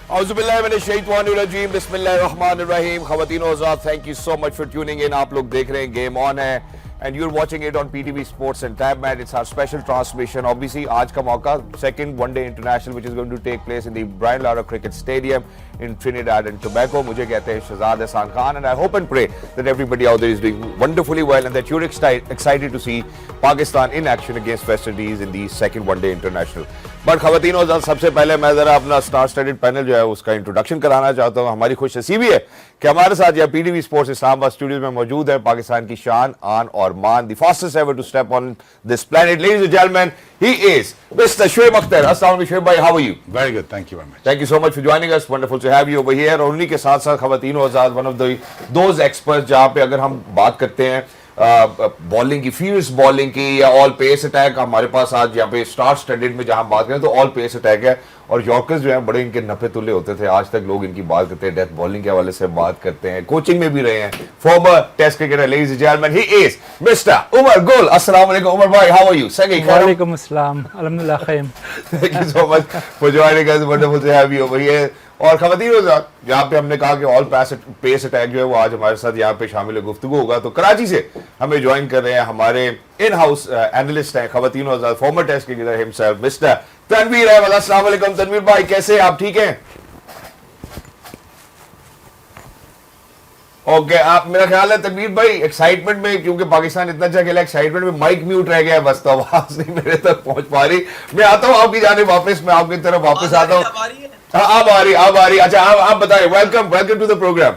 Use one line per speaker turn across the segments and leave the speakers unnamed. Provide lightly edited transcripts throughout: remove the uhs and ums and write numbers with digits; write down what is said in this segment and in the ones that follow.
औज़ुबिल्लाहिमिनश्शैतानिर्रजीम बिस्मिल्लाहिर्रहमानिर्रहीम। ख़वातीन और हज़रात, thank you so much for tuning in. आप लोग देख रहे हैं गेम ऑन है and you're watching it on PTV Sports and TabMat. It's our special transmission. Obviously, आज का मौका second one-day international which is going to take place in the Brian Lara Cricket Stadium in Trinidad and Tobago. मुझे कहते हैं शहजाद एहसान Khan, and I hope and pray that everybody out there is doing wonderfully well and that you're excited to see Pakistan in action against West Indies in the second one-day international. But ख़वातीन और हज़रात, सबसे पहले मैं ज़रा अपना star studied panel जो है उसका इंट्रोडक्शन कराना चाहता हूँ। हमारी खुशनसीबी है कि हमारे साथ यह PTV स्पोर्ट्स इस्लामाबाद स्टूडियो में मौजूद है पाकिस्तान की शान, आन और मान, the fastest ever to step on this planet. Ladies and gentlemen, he is Mr. Shoaib Akhtar. Assalamu alaikum, Shoaib bhai, how are you?
Very good, thank you very much.
Thank you so much for joining us. Wonderful to have you over here. और उन्हीं के साथ साथ ख़वातीन और हज़रात, one of those experts जहाँ पे अगर हम बात करते हैं बॉलिंग की, फील्ड्स बॉलिंग की या ऑल पेस अटैक, हमारे पास आज यहाँ पे स्टार स्टडीड में जहाँ बात करें तो ऑल पेस अटैक है। और यॉर्कर्स जो हैं बड़े इनके नफे तुले होते थे, आज तक लोग इनकी बात करते हैं, डेथ बॉलिंग के हवाले से बात करते हैं, कोचिंग में भी रहे हैं। Former test cricketer, ladies and gentleman, he is mister Umar Gul. अस्सलाम वालेकुम उमर भाई, हाउ आर यू?
वालेकुम अस्सलाम, अल्हम्दुलिल्लाह खैर।
Thank you so much for joining us, wonderful to have you over here. और ख़वातीन और हज़रात, जहाँ पे हमने कहा कि ऑल पेस अटैक जो है वो आज हमारे साथ यहाँ पे शामिल गुफ्तगू होगा, तो कराची से हमें ज्वाइन कर रहे हैं हमारे इन हाउस एनालिस्ट हैं ख़वातीन और हज़रात, former test cricketer himself mister Tanveer Ahmed. अस्सलाम वालेकुम तनवीर भाई, कैसे हैं आप? ठीक हैं? ओके, आप, मेरा ख्याल है तनवीर भाई एक्साइटमेंट में, क्योंकि पाकिस्तान इतना अच्छा खेला, एक्साइटमेंट में माइक म्यूट रह गया है, बस तो आवाज नहीं मेरे तक पहुंच पा रही। मैं आता हूं आपकी जानिब वापस, मैं आपकी तरफ वापस आता हूं। हाँ, अब आ रही। अच्छा, आप बताइए। Welcome to the programme.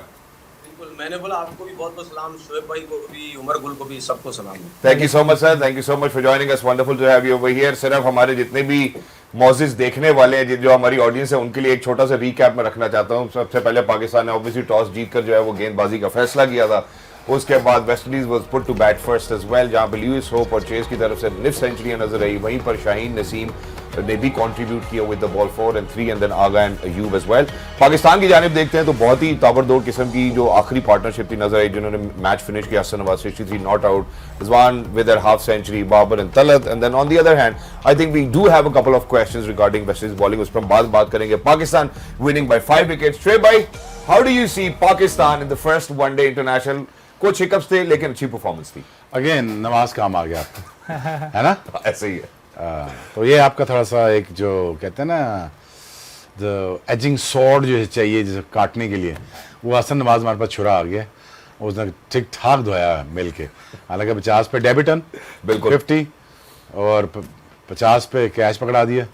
मैंने बोला आपको भी बहुत बहुत सलाम, शोएब भाई को भी, उमर गुल को भी, सबको सलाम।
Thank you so much sir, thank you so much for joining us, wonderful to have you over here. सिर्फ हमारे जितने भी मौजिज़ देखने वाले हैं, जो हमारी ऑडियंस है, उनके लिए एक छोटा सा रीकैप में रखना चाहता हूँ। सबसे पहले पाकिस्तान ने ऑब्वियसली टॉस जीतकर जो है वो गेंदबाजी का फैसला किया था। उसके बाद West Indies was put to bat first as well, जहाँ पे लुइस होप और चेस की तरफ से निफ सेंचुरियां नजर आई। वहीं पर शाहीन नसीम ने भी कंट्रीब्यूट किया with the ball 4 and 3 and then Agha and Ayub as well. Pakistan की जानिब देखते हैं तो बहुत ही ताबड़तोड़ किस्म की जो आखिरी पार्टनरशिप थी नजर आई, जिन्होंने मैच फिनिश किया। Hasan Nawaz 63 not out, Rizwan with their half century, Babar and Talat. And then on the other hand I think we do have a couple of questions regarding West Indies bowling, उस पर हम बात करेंगे। Pakistan winning by 5 wickets. Shoaib भाई, how do you see Pakistan in the first one day international? कुछ hiccups थे लेकिन अच्छी परफॉर्मेंस थी।
अगेन नमाज काम आ गया आपको है ना?
ऐसे ही है।
तो ये आपका थोड़ा सा एक जो कहते हैं ना द एजिंग सॉर्ड जो चाहिए जिसे काटने के लिए, वो हसन नवाज हमारे पास छुरा आ गया, उसने ठीक ठाक धोया मिल के। हालांकि 50 पे डेबिटन,
बिल्कुल
50 और 50 पे कैश पकड़ा दिया।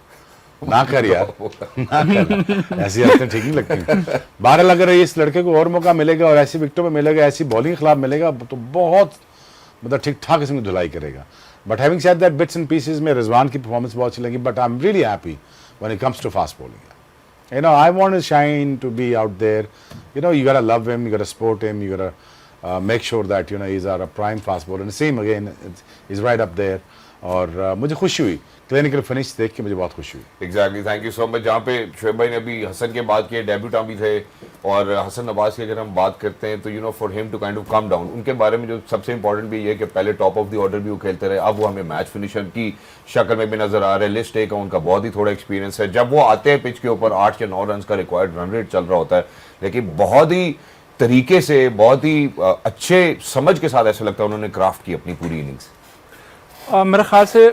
ना कर यार, ना कर, ऐसी हरकतें ठीक नहीं लगती। बहरहाल अगर इस लड़के को और मौका मिलेगा और ऐसी विकेटों में मिलेगा, ऐसी बॉलिंग के खिलाफ मिलेगा, तो बहुत मतलब ठीक ठाक इसमें धुलाई करेगा। But having said that, bits and pieces में रिजवान की परफॉर्मेंस बहुत अच्छी लगी, but I am really happy when it comes to fast bowling. You know, I want Shaheen to be out there. You know, you gotta love him, you gotta support him, you gotta make sure that you know he is our prime fast bowler. Saim again is right up there. और मुझे खुशी हुई clinical finish देख के, मुझे बहुत खुशी हुई।
Exactly, thank you so much. जहाँ पे शोएब भाई ने अभी हसन के बाद किए, डेब्यूटा भी थे, और हसन नवाज की अगर हम बात करते हैं तो you know for him to kind of come down, उनके बारे में जो सबसे इंपॉर्टेंट भी ये कि पहले टॉप ऑफ द ऑर्डर भी वो खेलते रहे, अब वो हमें मैच फिनिशर की शक्ल में भी नजर आ रहे हैं। लिस्ट ए का उनका बहुत ही थोड़ा एक्सपीरियंस है। जब वो आते हैं पिच के ऊपर 8 या 9 रन का रिक्वायर्ड रन रेट चल रहा होता है, लेकिन बहुत ही तरीके से, बहुत ही अच्छे समझ के साथ ऐसा लगता है उन्होंने क्राफ्ट की अपनी पूरी इनिंग्स।
मेरे ख्याल से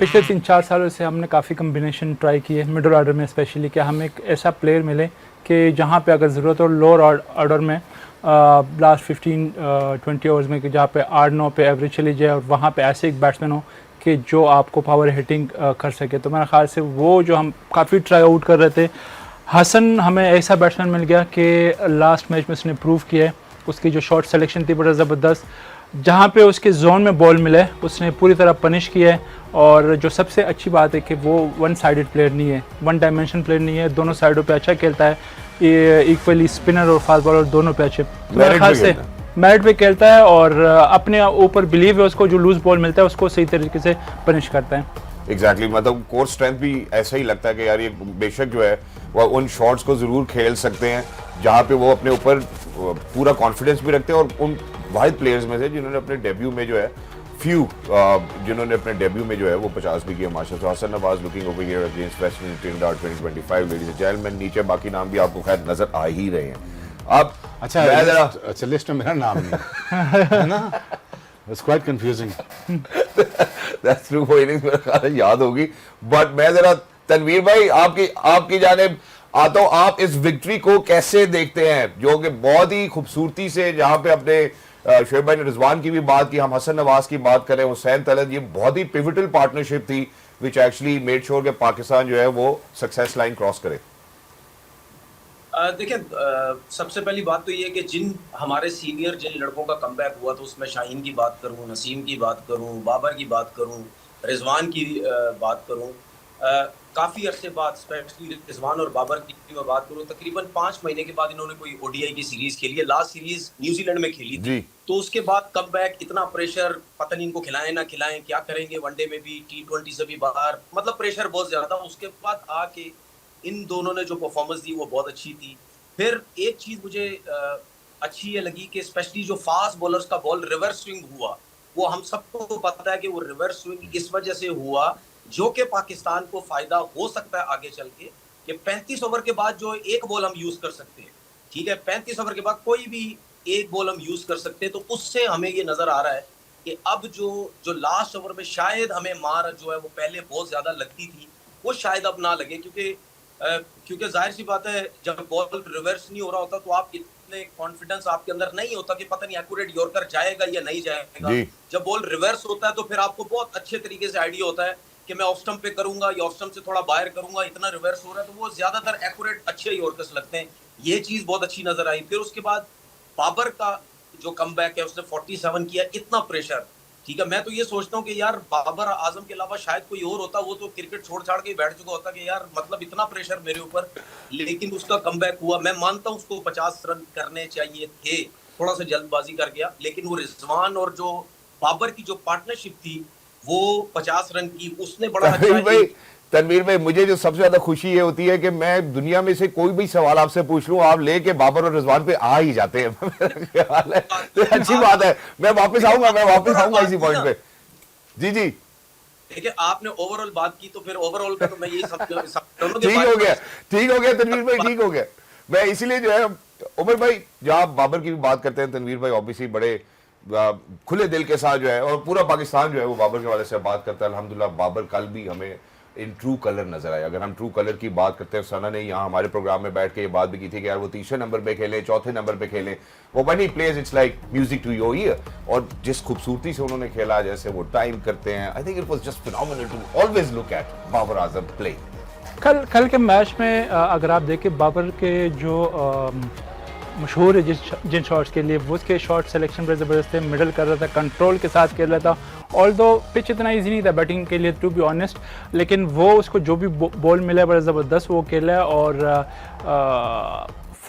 पिछले 3-4 सालों से हमने काफ़ी कम्बिनेशन ट्राई किए मिडल ऑर्डर में, स्पेशली कि हमें एक ऐसा प्लेयर मिले कि जहाँ पे अगर ज़रूरत हो लोअर ऑर्डर में लास्ट 15-20 ओवर्स में, कि जहाँ पे 8-9 पे एवरेज चली जाए, और वहाँ पे ऐसे एक बैट्समैन हो कि जो आपको पावर हिटिंग कर सके। तो मेरे ख्याल से वो जो हम काफ़ी ट्राई आउट कर रहे थे, हसन हमें ऐसा बैट्समैन मिल गया कि लास्ट मैच में उसने प्रूव किया है। उसकी जो शॉट सिलेक्शन थी बड़ा ज़बरदस्त, जहाँ पे उसके जोन में बॉल मिले उसने पूरी तरह पनिश किया है। और जो सबसे अच्छी बात है कि वो वन साइडेड प्लेयर नहीं है, वन डायमेंशन प्लेयर नहीं है, दोनों साइडों पे अच्छा खेलता है, ये इक्वली स्पिनर और फास्ट बॉलर दोनों पे अच्छे, मेरे ख्याल से मेरिट पे खेलता है, और अपने ऊपर बिलीव है उसको, जो लूज बॉल मिलता है उसको सही तरीके से पनिश करता है।
एग्जैक्टली, मतलब कोर स्ट्रेंथ भी ऐसा ही लगता है कि यार ये बेशक जो है वो उन शॉट्स को ज़रूर खेल सकते हैं जहाँ पे वो अपने ऊपर पूरा कॉन्फिडेंस भी रखते हैं, और उन वाहिद प्लेयर्स में से जिन्होंने अपने डेब्यू में जो है few जिन्होंने अपने डेब्यू में जो है वो 50 भी किया माशाल्लाह। तो Hasan Nawaz looking over here against West Indies Trinidad 2025 ladies and gentleman. नीचे बाकी नाम भी आपको खैर नजर आ ही रहे हैं। अब
अच्छा
मैं जरा
अच्छा लिस्ट में मेरा नाम नहीं है ना, it's quite confusing.
That's true, वो इनिंग्स मेरा ख्याल है याद होगी। बट मैं जरा तनवीर भाई आपकी जानिब आता हूं, आप इस विक्ट्री को कैसे देखते हैं, जो कि बहुत ही खूबसूरती से, जहां पे अपने शोएब भाई ने रिजवान की भी बात की, हम हसन नवाज की बात करें, हुसैन तलत, ये बहुत ही पिवटल पार्टनरशिप थी विच एक्चुअली मेड श्योर कि पाकिस्तान जो है वो सक्सेस लाइन क्रॉस करे।
देखिए, सबसे पहली बात तो ये है कि जिन हमारे सीनियर जिन लड़कों का कमबैक हुआ, तो उसमें शाहीन की बात करूं, नसीम की बात करूं, बाबर की बात करूं, रिजवान की बात करूं, काफ़ी अरसे बाद स्पेशली रिजवान और बाबर की मैं बात करूं, तकरीबन 5 महीने के बाद इन्होंने कोई ओडीआई की सीरीज खेली है। लास्ट सीरीज न्यूजीलैंड में खेली थी, तो उसके बाद कमबैक, इतना प्रेशर, पता नहीं इनको खिलाएं ना खिलाएं, क्या करेंगे, वनडे में भी, T20 से भी बाहर, मतलब प्रेशर बहुत ज्यादा। उसके बाद आके इन दोनों ने जो परफॉर्मेंस दी वो बहुत अच्छी थी। फिर एक चीज मुझे अच्छी ये लगी कि स्पेशली जो फास्ट बॉलर्स का बॉल रिवर्स स्विंग हुआ, वो हम सबको पता है कि वो रिवर्स स्विंग इस वजह से हुआ जो कि पाकिस्तान को फायदा हो सकता है आगे चल के, कि 35 ओवर के बाद जो एक बॉल हम यूज कर सकते हैं, ठीक है, 35 ओवर के बाद कोई भी एक बॉल हम यूज कर सकते हैं। तो उससे हमें ये नजर आ रहा है कि अब जो लास्ट ओवर में शायद हमें मार जो है वो पहले बहुत ज्यादा लगती थी, वो शायद अब ना लगे, क्योंकि जाहिर सी बात है जब बॉल रिवर्स नहीं हो रहा होता तो आप इतने कॉन्फिडेंस आपके अंदर नहीं होता कि पता नहीं एक्यूरेट यॉर्कर जाएगा या नहीं जाएगा। जब बॉल रिवर्स होता है तो फिर आपको बहुत अच्छे तरीके से आइडिया होता है कि मैं ऑफ स्टंप पे करूंगा या ऑफ स्टंप से थोड़ा बाहर करूंगा, इतना रिवर्स हो रहा है, तो वो ज्यादातर एक्यूरेट अच्छे यॉर्कर्स लगते हैं। ये चीज बहुत अच्छी नजर आई। फिर उसके बाद बाबर का जो कमबैक है, उसने 47 किया, इतना प्रेशर, ठीक है। मैं तो ये सोचता हूँ कि यार बाबर आजम के अलावा शायद कोई और होता, वो तो क्रिकेट छोड़ छाड़ के बैठ चुका होता कि यार मतलब इतना प्रेशर मेरे ऊपर, लेकिन उसका कमबैक हुआ। मैं मानता हूँ उसको 50 रन करने चाहिए थे, थोड़ा सा जल्दबाजी कर गया, लेकिन वो रिजवान और जो बाबर की जो पार्टनरशिप थी वो 50 रन की, उसने बड़ा अच्छा।
तनवीर भाई, मुझे जो सबसे ज्यादा खुशी ये होती है कि मैं दुनिया में से कोई भी सवाल आपसे पूछ लूं, आप लेके बाबर और रिजवान पे आ ही जाते हैं। तो अच्छी बात है, मैं वापस आऊंगा इसी पॉइंट पे। जी जी,
देखिए, आपने ओवरऑल बात की तो फिर ओवरऑल का तो मैं यही
ठीक हो गया तनवीर भाई, ठीक हो गया। मैं इसीलिए जो है उमर भाई, जब आप बाबर की भी बात करते हैं, तनवीर भाई ऑब्वियसली बड़े खुले दिल के साथ जो है, और पूरा पाकिस्तान जो है वो बाबर के वाले से बात करता है। अल्हम्दुलिल्लाह बाबर कल भी हमें इन ट्रू कलर नजर आया। अगर हम ट्रू कलर की बात करते हैं, सना ने यहाँ हमारे प्रोग्राम में बैठ के ये बात भी की थी कि यार वो तीसरे नंबर पे खेले, चौथे नंबर पे खेले, वो when he plays it's like music to your ear. और जिस खूबसूरती से उन्होंने खेला, जैसे वो टाइम करते हैं, I think it was just phenomenal to always look at Babar Azam play.
कल के मैच में अगर आप देखें, बाबर के जो मशहूर है जिन शॉट्स के लिए, वो उसके शॉट सिलेक्शन पर ज़बरदस्त है, मिडल कर रहा था, कंट्रोल के साथ खेल रहा था। ऑल्दो पिच इतना इजी नहीं था बैटिंग के लिए, टू बी ऑनेस्ट, लेकिन वो उसको जो भी बॉल मिला बड़ा ज़बरदस्त वो खेला है। और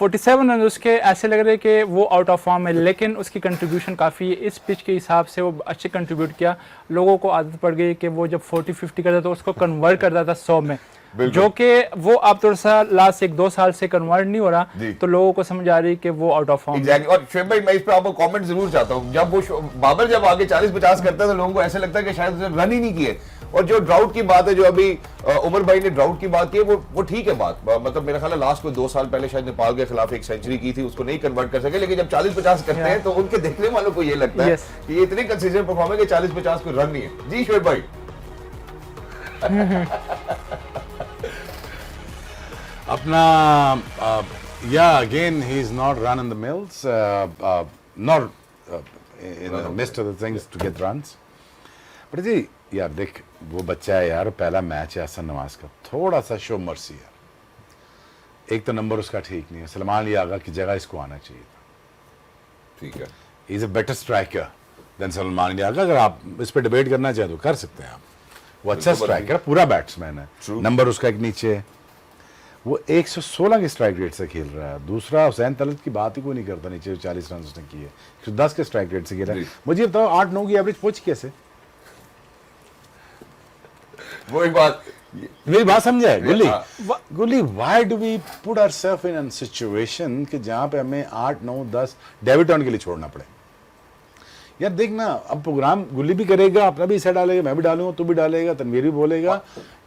47 रन उसके ऐसे लग रहे कि वो आउट ऑफ फॉर्म है, लेकिन उसकी कंट्रीब्यूशन काफ़ी है। इस पिच के हिसाब से वो अच्छे कंट्रीब्यूट किया। लोगों को आदत पड़ गई कि वो जब 40-50 करता तो उसको कन्वर्ट करता था 100 में, जो कि वो अब थोड़ा सा लास्ट 1-2 साल से कन्वर्ट नहीं हो रहा, तो लोगों को समझ आ रही कि वो आउट ऑफ फॉर्म।
एग्जैक्टली। और शोएब भाई, मैं इस पे आपको कमेंट जरूर चाहता हूं, जब वो बाबर जब आगे 40-50 करता है तो लोगों को ऐसे लगता है कि शायद उसने रन ही नहीं किए। और जो ड्राउट की बात है, जो अभी उमर भाई ने ड्राउट की बात की है, वो ठीक है बात, मतलब मेरा ख्याल है लास्ट को 2 साल पहले शायद नेपाल के खिलाफ एक सेंचुरी की थी, उसको नहीं कन्वर्ट कर सके, लेकिन जब 40-50 करते हैं तो उनके देखने वालों को ये लगता है कि ये इतने कंसिस्टेंट परफॉर्म है कि 40-50 कोई रन नहीं है। जी शोएब भाई।
अपना या again he is not run in the mills, not in the mist of the things to get runs. But जी यार देख, वो बच्चा है यार, पहला मैच है हसन नवाज का, थोड़ा सा शो मर्सी यार। एक तो नंबर उसका ठीक नहीं है, सलमान लियागा की जगह इसको आना चाहिए था,
ठीक है।
He is a better striker than Salman लियागा। अगर आप इस पर डिबेट करना चाहें तो कर सकते हैं आप। वो अच्छा स्ट्राइकर, पूरा बैट्समैन है, नंबर उसका एक नीचे है, वो 116 के स्ट्राइक रेट से खेल रहा है। दूसरा हुसैन तलत की बात ही कोई नहीं करता, नीचे 40 रन उसने किए, 110 के स्ट्राइक रेट से खेल रहा है। मुझे बताओ 8-9 की एवरेज पहुंच कैसे?
वो एक बात,
मेरी बात समझा है गुल्ली, why do we put ourself in an situation कि जहां पे हमें 8, 9, 10 डेविड टर्न के लिए छोड़ना पड़े? यार देख ना, अब प्रोग्राम गुल्ली भी करेगा, अपना भी हिस्सा डालेगा, मैं भी डालूंगा, तू भी डालेगा, तनवीर भी बोलेगा,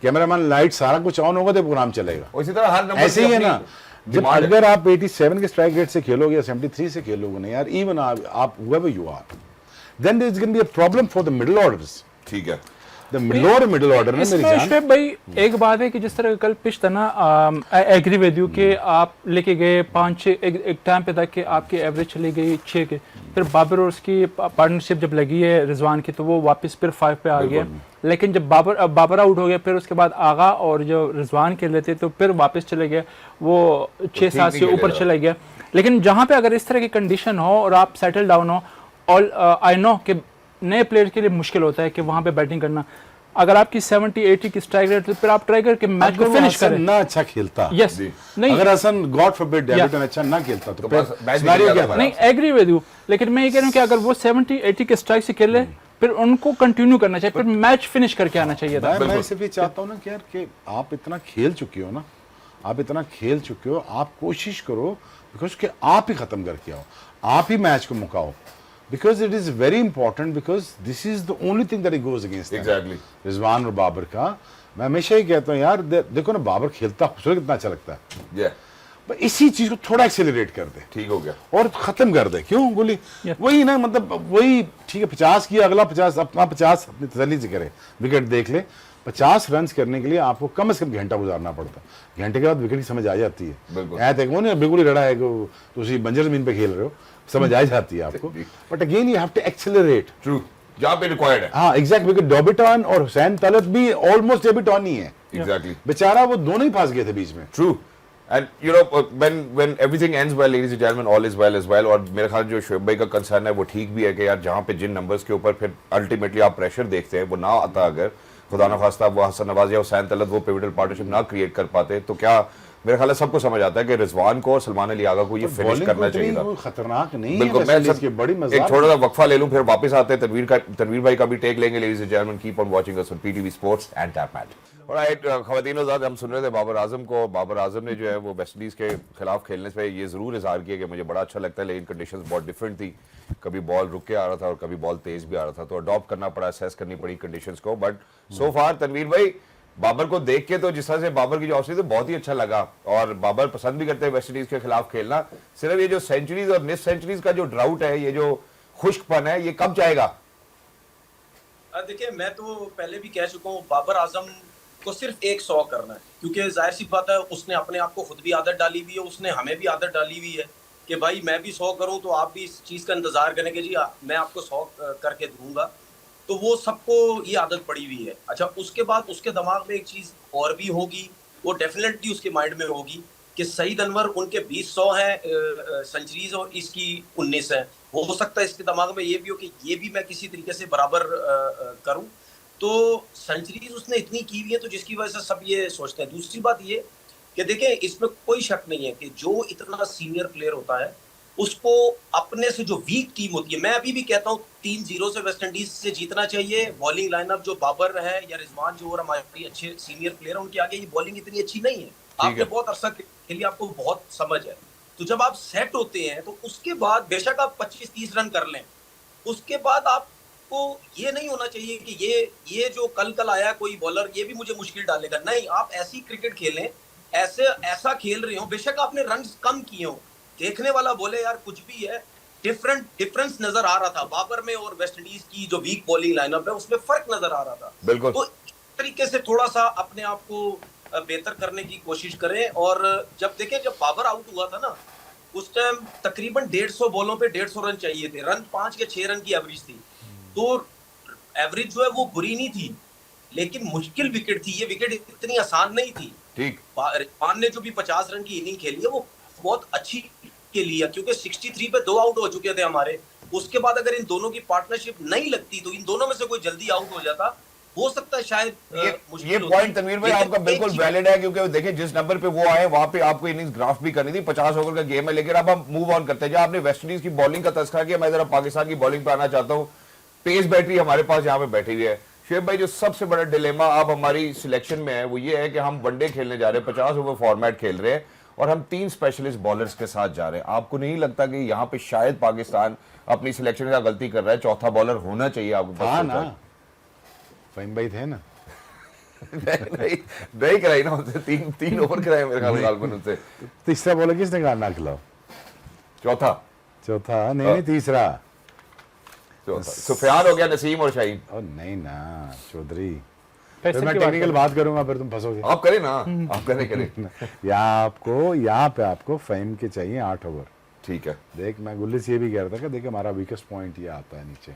कैमरामैन, लाइट सारा कुछ ऑन होगा तो प्रोग्राम चलेगा।
उसी तरह हर नंबर
ऐसे ही
की
है ना,
अपनी
जब
demand है।
अगर आप 87 के स्ट्राइक रेट से खेलोगे या 73 से खेलोगे ना यार, इवन आप whoever you are, then there is going to be a problem for the middle orders.
ठीक है,
The lower middle order ना मेरी
इसमें
जान।
शुएब भाई एक बात है कि जिस तरह कल पिच था ना, आई एग्री विद यू कि आप लेके गए 5-6 एक टाइम पे तक कि आपकी एवरेज चली गई 6 के, फिर बाबर और उसकी पार्टनरशिप जब लगी है रिजवान की तो वो वापस फिर 5 पे आ गया। लेकिन जब बाबर आउट हो गया फिर उसके बाद आगा और जो रिजवान खेल लेते तो फिर वापस चले गए, वो 6-7 से
नहीं
ऊपर
खेलेगा।
चला गया। लेकिन जहाँ पे अगर इस तरह की कंडीशन हो और आप सेटल डाउन हो, और आई नो कि नए प्लेयर के लिए मुश्किल होता है कि वहाँ पे बैटिंग करना, अगर आपकी 70-80 की स्ट्राइक रेट तो फिर आप ट्राई करके मैच को
अगर वो
फिनिश
हसन
करें।
ना अच्छा खेलता,
यस,
जी।
नहीं
अगर हसन गॉड फॉरबिड डेविड अच्छा ना खेलता तो फिर
बस मैच
scenario
निकल
क्या
जाता
था?
नहीं एग्री विद यू, लेकिन मैं ये कह रहा हूँ कि अगर वो 70-80 के स्ट्राइक से खेले फिर उनको कंटिन्यू करना चाहिए, फिर मैच फिनिश करके आना चाहिए था।
मैं सिर्फ ये चाहता हूँ ना कि यार कि आप इतना खेल चुके हो ना, आप इतना खेल चुके हो, आप कोशिश करो बिकॉज कि आप ही खत्म करके आओ, आप ही मैच को मुकाओ, because it is very important, because this is the only thing that goes against
Exactly.
Rizwan और बाबर का। मैं हमेशा ही कहता हूँ यार देखो ना, बाबर खेलता खूबसूरत कितना अच्छा लगता है,
ये
पर इसी चीज को थोड़ा एक्सेलरेट कर दे
ठीक हो गया।
और खत्म कर दे। क्यों गोली
Yeah.
वही ना, मतलब वही ठीक है, 50 किया, अगला 50 अपना 50 अपनी तसल्ली से करे, विकेट देख ले। 50 रन करने के लिए आपको कम से कम घंटा गुजारना पड़ता है, घंटे के बाद विकेट की समझ आ जाती है।
बिल्कुल।
ऐ देखो ना, बिल्कुल ही रड़ा है कि तो उसी बंजर जमीन पे खेल रहे हो, समझ आ जाती है आपको। But again you have to accelerate.
True, जहाँ पे रिक्वायर्ड है।
हाँ एग्जैक्ट, बिकॉज डॉबिटॉन और हुसैन तलत भी ऑलमोस्ट डेबिटॉन ही है,
एग्जैक्टली,
बेचारा वो दोनों ही फंस गए थे बीच में।
True. And you know when everything ends well, ladies and gentlemen, all is well as well। और मेरे ख्याल जो शोएब भाई का कंसर्न है वो ठीक भी है कि यार जहाँ पे जिन नंबर्स के ऊपर फिर अल्टीमेटली आप प्रेशर देखते हैं वो ना आता, अगर खुदा ना खास्ता वो हसन नवाज या हुसैन तलत वो पिवटल पार्टनरशिप ना क्रिएट कर पाते, तो क्या मेरे ख्याल है सबको समझ आता है कि रिजवान को और सलमान अली आगा को ये फिनिश
बॉलिंग
करना चाहिए था।
खतरनाक नहीं
बिल्कुल।
है,
मैं
वैसे इसकी बड़ी
एक
मजा
छोटा सा वक्फा ले लूं, फिर वापस आते हैं तनवीर भाई का भी टेक लेंगे। Ladies and gentleman, keep on watching us on PTV sports and tap match. Alright ख्वातीन हज़रात, हम सुन रहे थे बाबर आजम को। बाबर आजम ने जो है वो वेस्ट इंडीज के खिलाफ खेलने से ये जरूर इजहार किया कि मुझे बड़ा अच्छा लगता है, लेकिन कंडीशंस बहुत डिफरेंट थी, कभी बॉल रुक के आ रहा था और कभी बॉल तेज भी आ रहा था, तो अडॉप्ट करना पड़ा, असेस करनी पड़ी कंडीशंस को। बट सो फार तनवीर भाई, बाबर को देख के तो जिस तरह से बाबर की जो ऑफ तो बहुत ही अच्छा लगा, और बाबर पसंद भी करते हैं वेस्ट इंडीज के खिलाफ खेलना। सिर्फ ये जो सेंचुरीज और मिस सेंचुरीज का जो ड्राउट है, ये जो खुश्कपन है, ये कब जाएगा?
देखिए, मैं तो पहले भी कह चुका हूँ, बाबर आजम को सिर्फ एक 100 करना है, क्योंकि जाहिर सी बात है उसने अपने आप को खुद भी आदत डाली हुई है, उसने हमें भी आदत डाली हुई है कि भाई मैं भी 100 करूं तो आप भी इस चीज़ का इंतजार करें कि जी मैं आपको 100 करके दूंगा, तो वो सबको ये आदत पड़ी हुई है। अच्छा, उसके बाद उसके दिमाग में एक चीज़ और भी होगी, वो डेफिनेटली उसके माइंड में होगी कि सईद अनवर उनके 20-100 हैं सेंचुरीज और इसकी 19 है। हो सकता है इसके दिमाग में ये भी हो कि ये भी मैं किसी तरीके से बराबर करूं, तो सेंचुरीज उसने इतनी की हुई है तो जिसकी वजह से सब ये सोचते हैं। दूसरी बात ये कि देखें, इसमें कोई शक नहीं है कि जो इतना सीनियर प्लेयर होता है उसको अपने से जो वीक टीम होती है, मैं अभी भी कहता हूँ 3-0 से वेस्ट इंडीज से जीतना चाहिए। बॉलिंग लाइनअप जो बाबर है या रिजवान जो और हमारे अच्छे सीनियर प्लेयर हैं, उनके आगे ये बॉलिंग इतनी अच्छी नहीं है। आपने बहुत अरसा खेली, आपको बहुत समझ है, तो जब आप सेट होते हैं तो उसके बाद बेशक आप 25-30 रन कर लें, उसके बाद आपको ये नहीं होना चाहिए कि ये जो कल आया कोई बॉलर ये भी मुझे मुश्किल डालेगा। नहीं, आप ऐसी क्रिकेट खेलें, ऐसा खेल रहे हो, बेशक आपने रन कम किए हो, देखने वाला बोले यार कुछ भी है, डिफरेंस नजर आ रहा था बाबर में और वेस्ट इंडीज की जो वीक बॉलिंग लाइनअप है उसमें फर्क नजर आ रहा था।
बिल्कुल।
तो इस तरीके से थोड़ा सा अपने आप को बेहतर करने की कोशिश करें। और जब देखें, जब बाबर आउट हुआ था ना, उस टाइम तकरीबन 150 बॉलों पे 150 रन चाहिए थे, रन 5 या 6 रन की एवरेज थी, तो एवरेज जो है वो बुरी नहीं थी, लेकिन मुश्किल विकेट थी, ये विकेट इतनी आसान नहीं थी।
ठीक,
रिजवान ने जो भी 50 रन की इनिंग खेली है वो बहुत अच्छी के लिए, क्योंकि 63 पे 2 आउट हो चुके थे हमारे। उसके बाद अगर इन दोनों की पार्टनरशिप नहीं लगती तो इन दोनों में से कोई जल्दी आउट हो जाता, हो सकता है शायद
ये पॉइंट तनवीर भाई आपका बिल्कुल वैलिड है, क्योंकि देखिए जिस नंबर पे वो आए वहां पे आपको इनिंग्स ग्राफ्ट भी करनी थी, 50 ओवर का गेम है। लेकिन अब हम मूव ऑन करते हैं। जब आपने वेस्ट इंडीज की बॉलिंग का तस्करा किया, मैं जरा पाकिस्तान की बॉलिंग पे आना चाहता हूँ। पेस बैटरी हमारे पास यहाँ पे बैठी हुई है। शेब भाई, जो सबसे बड़ा डिलेमा अब हमारी सिलेक्शन में है वो ये है कि हम वनडे खेलने जा रहे हैं, 50 ओवर फॉर्मेट खेल रहे हैं, और हम 3 स्पेशलिस्ट बॉलर्स के साथ जा रहे हैं। आपको नहीं लगता कि यहाँ पे शायद पाकिस्तान अपनी सिलेक्शन का गलती कर रहा है? चौथा बॉलर होना चाहिए आपके पास।
हाँ ना, फहीम भाई थे ना।
नहीं कराई ना उनसे, 3 ओवर कराए मेरे ख्याल गालबन उनसे।
तीसरा बॉलर किसने कहा ना खिलाओ?
चौथा
नहीं तीसरा
सुफियान हो गया, नसीम और शाहीन।
और नहीं ना चौधरी,
पैसे
फिर मैं
की बात
टेक्निकल बात करूंगा, फिर तुम फंसोगे।
आप करें ना, आप करें।
यहाँ पे आपको फहीम के चाहिए 8 ओवर।
ठीक है।
देख मैं गुल्ली से ये भी कह रहा था कि देखिए हमारा वीकेस्ट पॉइंट ये आता है नीचे,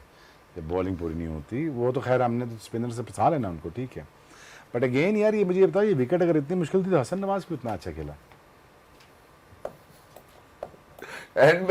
जब बॉलिंग पूरी नहीं होती। वो तो खैर हमने तो स्पिनर से फंसा लेना उनको, ठीक है। बट अगेन यार ये मुझे बताओ, ये विकेट अगर इतनी मुश्किल थी तो हसन नवाज क्यों इतना अच्छा खेला?
एंड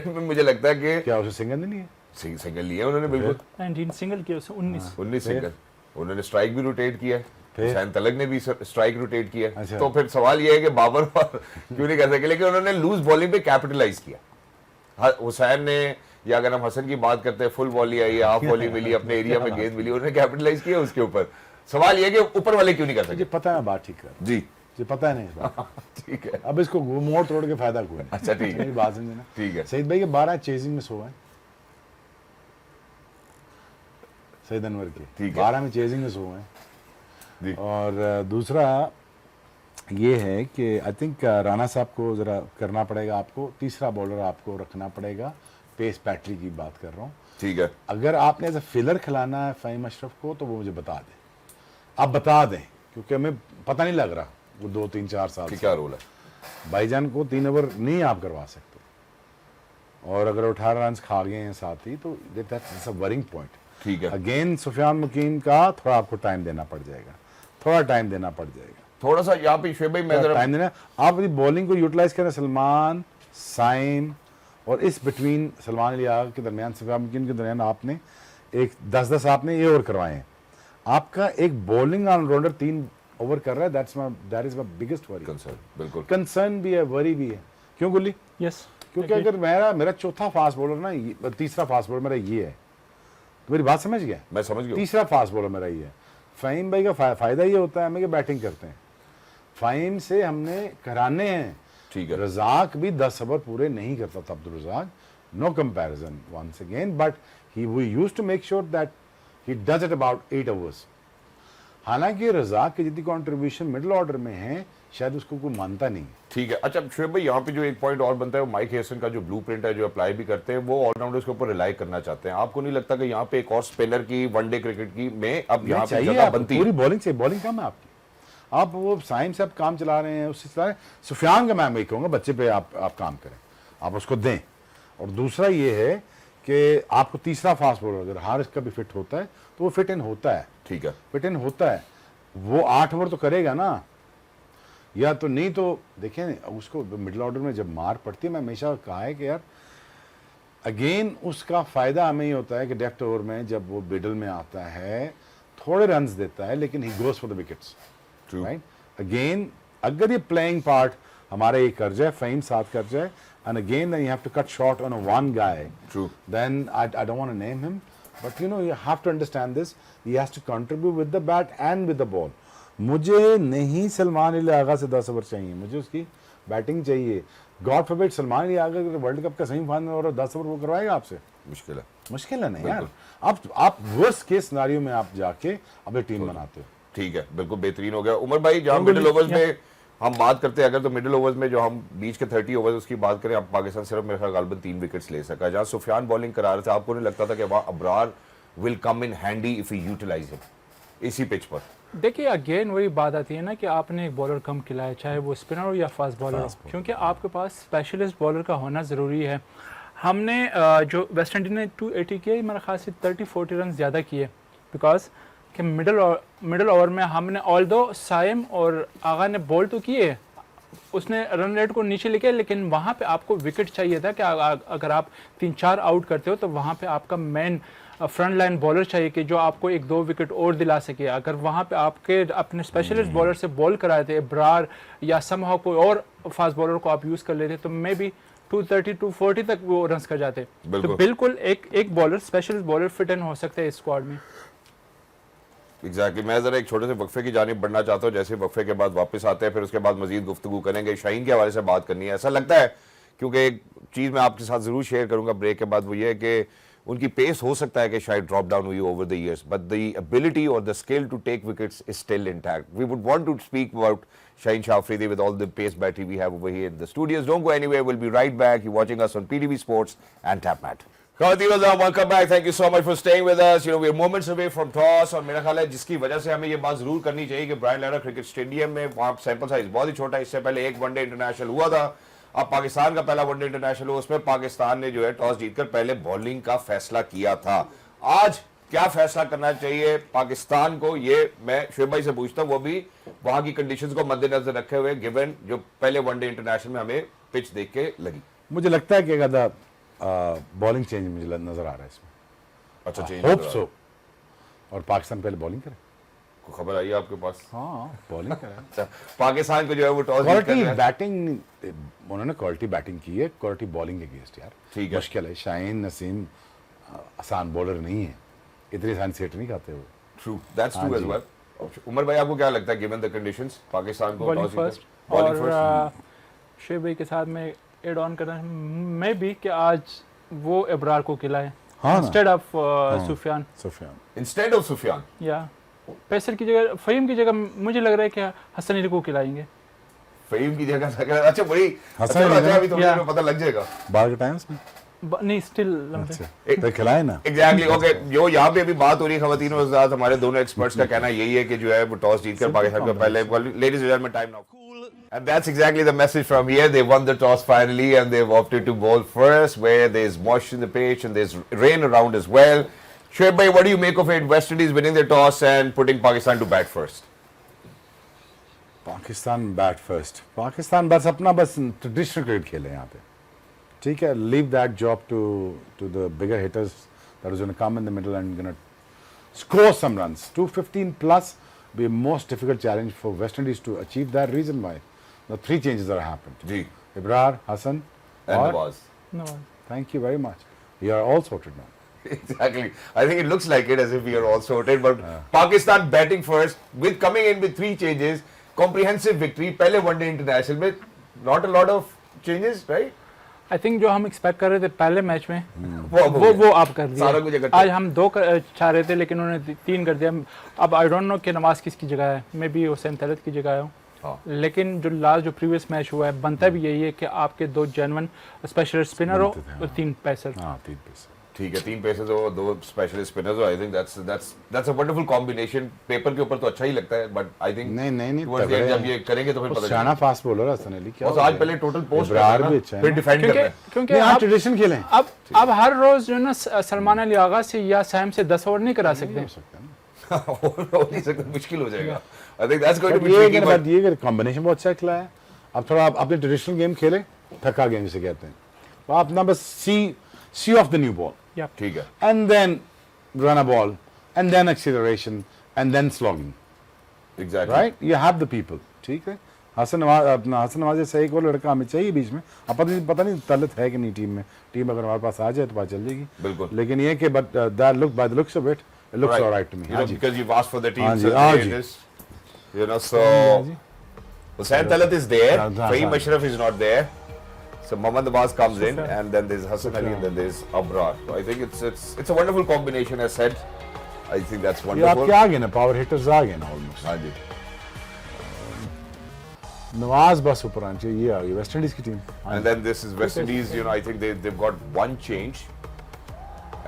में मुझे लगता है कि
क्या उसे सिंगल नहीं है?
सिंगल लिया उन्होंने, बिल्कुल
19 सिंगल किया उसने,
19 सिंगल। उन्होंने स्ट्राइक भी रोटेट किया है,
फिर?
हुसैन तलक ने भी स्ट्राइक रोटेट किया है।
अच्छा।
तो फिर सवाल ये है कि बाबर क्यों नहीं कर सके, लेकिन उन्होंने लूज बॉलिंग पे कैपिटलाइज किया। हुसैन ने, या अगर हम हसन की बात करते हैं, फुल बॉली आई, हाफ बॉली मिली, अपने एरिया में गेंद मिली, उन्होंने कैपिटलाइज किया उसके ऊपर। सवाल ये कि ऊपर वाले क्यों नहीं कर
मुझे
सके?
पता है, बात ठीक कर
जी
मुझे पता है नहीं इस बात।
ठीक है,
अब इसको मोड़ तोड़ के फायदा कोई नहीं।
अच्छा, ठीक है।
मेरी बात समझे ना।
ठीक है।
सईद भाई के 12 चेजिंग में 100 है, सईद अनवर के
ठीक है।
12 में चेजिंग में 100 है।
जी।
और दूसरा ये है कि आई थिंक राणा साहब को ज़रा करना पड़ेगा, आपको तीसरा बॉलर आपको रखना पड़ेगा। पेस बैटरी की बात कर रहा हूँ।
ठीक है।
अगर आपने एज ए फिलर खिलाना है फ़हीम अशरफ को तो वो मुझे बता दें, आप बता दें, क्योंकि हमें पता नहीं लग रहा वो 2 3 4 साल
कि
से।
क्या रोल है?
भाईजान को 3 ओवर नहीं आप करवा सकते, और अगर 18 रन खा गए हैं साथ ही तो दैट्स अ वरिंग पॉइंट।
ठीक है।
अगेन सुफियान मुकीम का थोड़ा आपको टाइम देना पड़ जाएगा, थोड़ा टाइम देना पड़ जाएगा,
थोड़ा सा यहाँ पे शुएब भाई मैं जरा
टाइम देना। आप अपनी बॉलिंग को यूटिलाइज करें, सलमान, साइम और इस बिटवीन सलमान अली आगा के दरमियान, सुफियान मुकीम के दरमियान आपने एक 10-10 आपने ये ओवर करवाए हैं। आपका एक बॉलिंग ऑलराउंडर 3 ओवर कर रहा है, that is my biggest worry.
Concern, बिल्कुल
कंसर्न भी है, वरी भी है। क्यों गुल्ली?
यस,
क्योंकि अगर मेरा चौथा फास्ट बॉलर ना, तीसरा फास्ट बॉलर मेरा ये है, तो मेरी बात समझ गया?
मैं समझ गया।
तीसरा फास्ट बॉलर मेरा ये है। फ़हीम भाई का फायदा ये होता है हमें कि बैटिंग करते हैं, फ़हीम से हमने कराने हैं।
ठीक है।
रज़ाक भी 10 ओवर पूरे नहीं करता था, Abdul Razzaq, no comparison once again, but we used to make sure that he does it about 8 overs. हालांकि रज़ाक की जितनी कंट्रीब्यूशन मिडिल ऑर्डर में है शायद उसको कोई मानता नहीं।
ठीक है। अच्छा शुएब भाई, यहाँ पे जो एक पॉइंट और बनता है, वो माइक हेसन का जो ब्लूप्रिंट है, जो अप्लाई भी करते हैं, वो ऑलराउंडर्स के ऊपर रिलाई करना चाहते हैं। आपको नहीं लगता कि यहाँ पे एक और स्पिनर की वनडे क्रिकेट की में अब यहाँ पे
चाहिए
जगह
आपको,
बनती है?
पूरी बॉलिंग से, बॉलिंग कम है आपकी। आप वो साइम से आप काम चला रहे हैं, उससे चला रहे हैं। सुफियान का मैं वही कहूँगा, बच्चे पे आप काम करें, आप उसको दें। और दूसरा ये है कि आपको तीसरा फास्ट बॉलर अगर हारिस का भी फिट होता है तो वो फिट इन होता है,
ठीक है।
फिट इन होता है, वो 8 ओवर तो करेगा ना, या तो नहीं तो देखें उसको मिडिल ऑर्डर में जब मार पड़ती है। मैं हमेशा कहा है कि यार अगेन उसका फायदा हमें ही होता है कि डेप्थ ओवर में जब वो मिडिल में आता है थोड़े रन्स देता है, लेकिन he goes for the wickets,
True.
Right. Again अगर ये प्लेइंग पार्ट हमारा ये कर जाए, फ़हीम साथ कर जाए, and again then you have to cut short on a one guy,
True.
then I don't want to name him, but you know you have to understand this, he has to contribute with the bat and with the ball. मुझे नहीं सलमान अली आगा से 10 over चाहिए, मुझे उसकी batting चाहिए। God forbid Salman Ali Agha world cup का semifinal और 10 over वो करवाएगा आपसे?
मुश्किल है।
मुश्किल है ना यार। आप वर्स्ट केस सिनेरियो में आप जाके अपनी टीम बनाते हो।
ठीक है, बिल्कुल बेहतरीन हो गया। उमर भाई, जहाँ मिडिल ओवर्स में हम बात करते हैं, अगर तो मिडिल ओवर्स में जो हम बीच के 30 ओवर्स उसकी बात करें, अब पाकिस्तान सिर्फ मेरे ख्याल गालिबन 3 विकेट्स ले सका। जहाँ सुफियान बॉलिंग करा रहे थे, आपको नहीं लगता था कि वहाँ Abrar will come in handy if you utilise him इसी पिच पर?
देखिए अगेन वही बात आती है ना कि आपने एक बॉलर कम खिलाया, चाहे वो स्पिनर हो या फास्ट बॉलर हो, क्योंकि आपके पास स्पेशलिस्ट बॉलर का होना ज़रूरी है। हमने जो वेस्ट इंडीज़ ने 280 किए, मेरे ख्याल से 30-40 रन ज़्यादा किए, बिकॉज कि मिडिल ओवर में हमने ऑल्दो साइम और आगा ने बॉल तो किए, उसने रन रेट को नीचे लेके, लेकिन वहाँ पे आपको विकेट चाहिए था कि अगर आप 3-4 आउट करते हो तो वहाँ पे आपका मेन फ्रंट लाइन बॉलर चाहिए कि जो आपको 1-2 विकेट और दिला सके। अगर वहाँ पे आपके अपने स्पेशलिस्ट बॉलर से बॉल कराए थे, ब्रार या समहाउ कोई और फास्ट बॉलर को आप यूज़ कर लेते, तो मे बी 230-240 तक वो रन कर जाते। तो बिल्कुल एक bowler, specialist bowler fit in हो सकते हैं इस स्क्वाड में।
एग्जैक्टली मैं जरा एक छोटे से वक्फे की जानिब बढ़ना चाहता हूँ। जैसे वक्फे के बाद वापस आते हैं, फिर उसके बाद मजीद गुफ्तगू करेंगे। शाहीन के हवाले से बात करनी है, ऐसा लगता है, क्योंकि एक चीज़ मैं आपके साथ ज़रूर शेयर करूंगा ब्रेक के बाद, वो ये है कि उनकी पेस हो सकता है कि शायद ड्रॉप डाउन हुई over the years, but the ability और the skill to take wickets is still intact. We would want to speak about Shaheen Shah Afridi with all the pace battery we have over here in the studios. Don't go anywhere. We'll be right back. You're watching us on PTV Sports and TapMat. Welcome back. Thank you so much for staying with us. You know, we're moments away from toss, और मेरा ख्याल है जिसकी वजह से हमें ये बात जरूर करनी चाहिए कि ब्रायन लारा क्रिकेट स्टेडियम में वहाँ सैंपल साइज बहुत ही छोटा है। इससे पहले एक वनडे इंटरनेशनल हुआ था, अब पाकिस्तान का पहला वनडे इंटरनेशनल हुआ, उसमें पाकिस्तान ने जो है टॉस जीतकर पहले बॉलिंग का फैसला किया था। आज क्या फैसला करना चाहिए पाकिस्तान को, ये मैं शुएब भाई से पूछता हूँ, वो भी वहां की कंडीशंस को मद्देनजर रखे हुए, गिवन जो पहले वनडे इंटरनेशनल में हमें पिच देख के लगी।
मुझे लगता है कि एक आधा बॉलिंग चेंज मुझे नजर आ रहा है इसमें।
अच्छा, चेंज
होप सो। और पाकिस्तान पहले बॉलिंग करे,
कोई खबर आई है आपके पास?
हाँ बॉलिंग करे।
अच्छा, पाकिस्तान को जो है वो टॉस
क्वालिटी बैटिंग, उन्होंने क्वालिटी बैटिंग की है, क्वालिटी बॉलिंग अगेंस्ट यार
ठीक है।
मुश्किल है। शाहीन नसीम आसान बॉलर नहीं है, इतनी आसान सेट नहीं खाते वो।
True, that's true as well. Umar भाई आपको क्या लगता है गिवन द कंडीशंस पाकिस्तान को
बॉलिंग
टॉस
फर्स्ट?
बॉलिंग
और शुएब भाई के साथ में एड ऑन करना मैं भी कि आज वो इब्रार को खिलाए
हाँ
instead of Sufiyan,
instead of Sufiyan,
या पेसर की जगह, फहीम की जगह मुझे लग रहा है कि हसन अली को खिलाएंगे।
फहीम की जगह अच्छा बड़ी
हसन अली
अच्छा, अभी तो
या।
पता लग जाएगा
बाहर के टाइम्स में।
नहीं स्टिल लंबे।
अच्छा तो खिलाए ना।
Exactly okay. जो यहाँ पे अभी बात हो रही है खवातीन और हज़रात, हमारे दोनों एक्सपर्ट्स का कहना यही है कि जो है वो टॉस जीतकर पाकिस्तान को पहले, ladies and gentleman, time now. And that's exactly the message from here. They won the toss finally and they've opted to bowl first, where there's moisture in the pitch and there's rain around as well. Shoaib bhai, what do you make of it? West Indies winning their toss and putting Pakistan to bat first.
Pakistan bat first. Pakistan बस अपना बस traditional cricket खेले यहाँ पे, ठीक है। Leave that job to the bigger hitters that is gonna come in the middle and gonna score some runs. 215 plus be a most difficult challenge for West Indies to achieve that. Reason why the three changes that happened.
Ji.
Ibrar, Hassan
And
और
Nawaz.
No.
Thank you very much. You are all sorted now.
Exactly. I think it looks like it as if we are all sorted, but Pakistan batting first with coming in with 3 changes, comprehensive victory. पहले one day international में not a lot of changes, right?
I think जो हम expect कर रहे थे पहले match में
वो
आप कर
सारा कुछ
दिया।
इकट्ठे।
आज हम 2 चाह रहे थे लेकिन उन्होंने 3 कर दिया। अब आई डोंट नो कि नवाज किसकी जगह है, मे बी हुसैन तलत की जगह है।
हाँ।
लेकिन जो लास्ट जो प्रीवियस मैच हुआ है, बनता भी यही है कि आपके 2 जेन्युइन स्पेशल स्पिनर हो और 3 पेसर।
हाँ 3 पैसे।
ठीक है, 3 पेसर्स और 2 स्पेशलिस्ट स्पिनर्स हो। आई think that's a wonderful combination. Paper के ऊपर तो अच्छा ही लगता है, बट आई थिंक
नहीं
towards the end जब ये करेंगे तो फिर पता
शाना फास्ट बॉलर हसन अली क्या।
चलेगा। आज पहले टोटल पोस्ट
इब्रार भी अच्छा है
फिर
ना।
डिफेंड करना है।
क्योंकि
नहीं,
आप
ट्रेडिशन खेलें।
अब हर रोज जो है ना सलमान अली आगा से या सैम से 10 ओवर नहीं करा सकते।
हो नहीं सकता, मुश्किल हो जाएगा। I think that's going to be
ये
ट्रिकी,
बात ये कॉम्बिनेशन बहुत अच्छा खिलाया है। अब थोड़ा आप अपने ट्रेडिशनल गेम खेले, थका गेम जिसे कहते हैं, तो आप ना बस सी ऑफ द न्यू बॉल
ठीक है।
and then run a ball and then acceleration and then slogging,
exactly
right? You have the people, ठीक है। हसन नवाज जैसा एक और लड़का हमें चाहिए बीच में। अब पता नहीं तलत है कि नहीं टीम में। टीम अगर हमारे पास आ जाए तो बात चल जाएगी।
बिल्कुल।
लेकिन ये कि but that look by the looks of it looks alright to me. हाँ जी,
because you've asked for the
हाँ
team
जी, हाँ जी।
you know, so Hussain Talat is there,
हाँ, हाँ,
Fahim
हाँ।
Ashraf is not there, so Mohammad Nawaz comes in, and then there's Hassan Ali and then there's Abrar. So I think it's a wonderful combination, as said. I think that's
ये
wonderful.
आपके आ गए ना, power hitters आ गए ना almost.
हाँ जी।
नवाज बस ऊपर आना चाहिए। ये आ गई वेस्ट इंडीज की team.
And then this is West Indies. You know, I think they've got 1 change,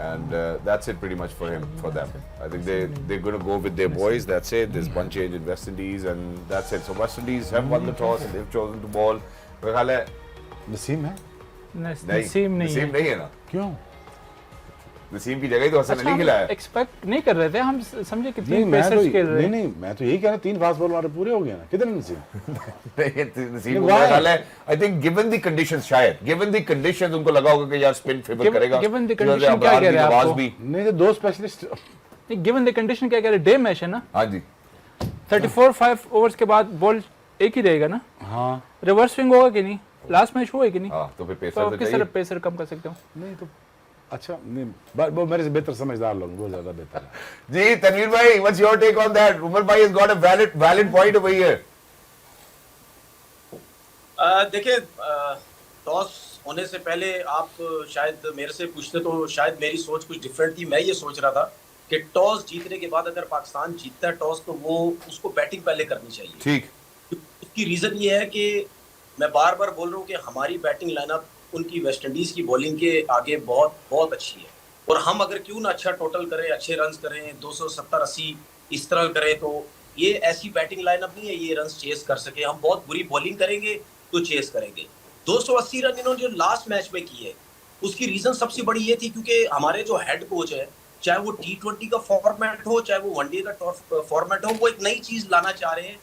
and that's it pretty much for them. I think they're going to go with their boys. That's it. There's 1 change in West Indies, and that's it. So West Indies have won the toss and they've chosen to bowl. मेरा ख्याल है
नसीम है
नसीम नहीं है।
नहीं है ना।
क्यों?
नसीम की जगह ही तो हसन अली खिलाया है।
एक्सपेक्ट नहीं कर रहे थे हम, समझे कि
नहीं
3
मैं तो
पेसर्स खेल रहे हैं।
नहीं मैं तो यही कह रहा 3 फास्ट बॉल हमारे पूरे हो गए ना। कितने नसीम?
नसीम मेरा ख्याल है, I think given the conditions, शायद गिवन द कंडीशंस उनको लगा होगा कि यार स्पिन फेवर करेगा।
given the condition क्या कह रहे हैं
आवाज
आपको?
भी।
नहीं तो 2 स्पेशलिस्ट।
गिवन द कंडीशन क्या कह रहे, डे मैच है ना,
हाँ जी।
34-5 ओवर्स के बाद बॉल एक ही रहेगा ना।
हाँ
रिवर्स स्विंग होगा कि नहीं? लास्ट मैच हुआ है कि नहीं?
हाँ तो फिर
तो
पेसर
आप
तो
किस
चाहिए।
तरह पेसर कम कर सकते हो?
नहीं तो अच्छा नहीं, वो मेरे से बेहतर समझदार लोग, बहुत ज्यादा बेहतर है।
जी तनवीर भाई, what's your take on that? Umar भाई has got a valid point over here.
देखिए, टॉस होने से पहले आप शायद मेरे से पूछते तो शायद मेरी सोच कुछ डिफरेंट थी। मैं ये सोच रहा था कि टॉस जीतने के बाद अगर पाकिस्तान जीतता है टॉस, तो वो उसको बैटिंग पहले करनी चाहिए।
ठीक।
उसकी रीजन ये है कि मैं बार बार बोल रहा हूँ कि हमारी बैटिंग लाइनअप उनकी वेस्ट इंडीज की बॉलिंग के आगे बहुत बहुत अच्छी है, और हम अगर क्यों ना अच्छा टोटल करें, अच्छे रन्स करें, 270-80 इस तरह करें, तो ये ऐसी बैटिंग लाइनअप नहीं है ये रन्स चेस कर सके। हम बहुत बुरी बॉलिंग करेंगे तो चेस करेंगे। 280 रन इन्होंने जो लास्ट मैच में किए, उसकी रीजन सबसे बड़ी ये थी क्योंकि हमारे जो हेड कोच है, चाहे वो T20 का फॉर्मेट हो, चाहे वो वनडे का फॉर्मेट हो, वो एक नई चीज लाना चाह रहे हैं